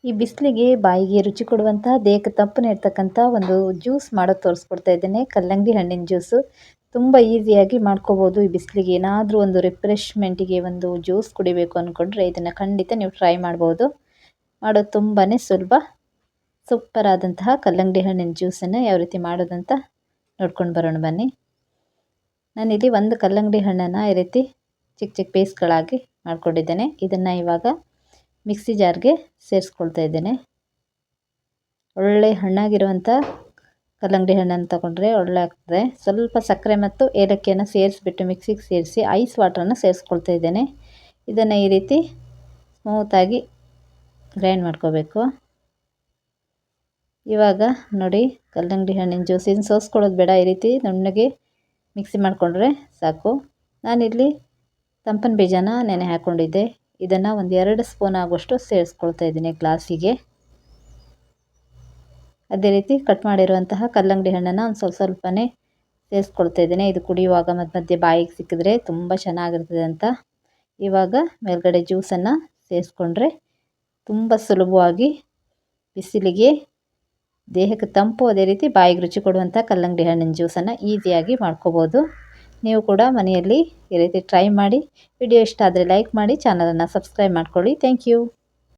ಈ ಬಿಸಿಲಿಗೆ ಬಾಯಿಗೆ ರುಚಿ ಕೊಡುವಂತಹ ದೇಹಕ್ಕೆ ತಂಪು ನೀಡ್ತಕ್ಕಂಥ ಒಂದು ಜ್ಯೂಸ್ ಮಾಡೋದು ತೋರಿಸ್ಕೊಡ್ತಾ ಇದ್ದೇನೆ. ಕಲ್ಲಂಗಡಿ ಹಣ್ಣಿನ ಜ್ಯೂಸು ತುಂಬ ಈಸಿಯಾಗಿ ಮಾಡ್ಕೋಬೋದು. ಈ ಬಿಸಿಲಿಗೆ ಏನಾದರೂ ಒಂದು ರಿಫ್ರೆಶ್ಮೆಂಟಿಗೆ ಒಂದು ಜ್ಯೂಸ್ ಕುಡಿಬೇಕು ಅಂದ್ಕೊಂಡ್ರೆ ಇದನ್ನು ಖಂಡಿತ ನೀವು ಟ್ರೈ ಮಾಡ್ಬೋದು. ಮಾಡೋದು ತುಂಬಾ ಸುಲಭ. ಸೂಪರ್ ಆದಂತಹ ಕಲ್ಲಂಗಡಿ ಹಣ್ಣಿನ ಜ್ಯೂಸನ್ನು ಯಾವ ರೀತಿ ಮಾಡೋದಂತ ನೋಡ್ಕೊಂಡು ಬರೋಣ ಬನ್ನಿ. ನಾನಿಲ್ಲಿ ಒಂದು ಕಲ್ಲಂಗಡಿ ಹಣ್ಣನ್ನು ಈ ರೀತಿ ಚಿಕ್ಕ ಚಿಕ್ಕ ಪೀಸ್ಗಳಾಗಿ ಮಾಡ್ಕೊಂಡಿದ್ದೇನೆ. ಇದನ್ನು ಇವಾಗ ಮಿಕ್ಸಿ ಜಾರ್ಗೆ ಸೇರಿಸ್ಕೊಳ್ತಾ ಇದ್ದೇನೆ. ಒಳ್ಳೆ ಹಣ್ಣಾಗಿರುವಂಥ ಕಲ್ಲಂಗಡಿ ಹಣ್ಣನ್ನು ತಗೊಂಡ್ರೆ ಒಳ್ಳೆ ಆಗ್ತದೆ. ಸ್ವಲ್ಪ ಸಕ್ಕರೆ ಮತ್ತು ಏಲಕ್ಕಿಯನ್ನು ಸೇರಿಸ್ಬಿಟ್ಟು ಮಿಕ್ಸಿಗೆ ಸೇರಿಸಿ ಐಸ್ ವಾಟ್ರನ್ನು ಸೇರಿಸ್ಕೊಳ್ತಾ ಇದ್ದೇನೆ. ಇದನ್ನು ಈ ರೀತಿ ಸ್ಮೂತಾಗಿ ಗ್ರೈಂಡ್ ಮಾಡ್ಕೋಬೇಕು. ಇವಾಗ ನೋಡಿ ಕಲ್ಲಂಗಡಿ ಹಣ್ಣಿನ ಜ್ಯೂಸಿನ ಸೋಸ್ಕೊಳ್ಳೋದು ಬೇಡ, ಈ ರೀತಿ ನುಣ್ಣಗೆ ಮಿಕ್ಸಿ ಮಾಡಿಕೊಂಡ್ರೆ ಸಾಕು. ನಾನಿಲ್ಲಿ ತಂಪನ ಬೀಜನ ನೆನೆ ಹಾಕ್ಕೊಂಡಿದ್ದೆ. ಇದನ್ನು ಒಂದು 2 ಸ್ಪೂನ್ ಆಗುವಷ್ಟು ಸೇರಿಸ್ಕೊಳ್ತಾ ಇದ್ದೀನಿ ಗ್ಲಾಸಿಗೆ. ಅದೇ ರೀತಿ ಕಟ್ ಮಾಡಿರುವಂತಹ ಕಲ್ಲಂಗಡಿ ಹಣ್ಣನ್ನು ಒಂದು ಸ್ವಲ್ಪನೇ ಸೇರಿಸ್ಕೊಳ್ತಾ ಇದ್ದೀನಿ. ಇದು ಕುಡಿಯುವಾಗ ಮಧ್ಯ ಮಧ್ಯೆ ಬಾಯಿಗೆ ಸಿಕ್ಕಿದ್ರೆ ತುಂಬ ಚೆನ್ನಾಗಿರ್ತದೆ ಅಂತ. ಇವಾಗ ಮೇಲ್ಗಡೆ ಜ್ಯೂಸನ್ನು ಸೇರಿಸ್ಕೊಂಡ್ರೆ ತುಂಬ ಸುಲಭವಾಗಿ ಬಿಸಿಲಿಗೆ ದೇಹಕ್ಕೆ ತಂಪು, ಅದೇ ರೀತಿ ಬಾಯಿಗೆ ರುಚಿ ಕೊಡುವಂಥ ಕಲ್ಲಂಗಡಿ ಹಣ್ಣಿನ ಜ್ಯೂಸನ್ನು ಈಸಿಯಾಗಿ ಮಾಡ್ಕೋಬೋದು. ನೀವು ಕೂಡ ಮನೆಯಲ್ಲಿ ಈ ರೀತಿ ಟ್ರೈ ಮಾಡಿ. ವಿಡಿಯೋ ಇಷ್ಟ ಆದರೆ ಲೈಕ್ ಮಾಡಿ, ಚಾನಲನ್ನು ಸಬ್ಸ್ಕ್ರೈಬ್ ಮಾಡ್ಕೊಳ್ಳಿ. Thank you.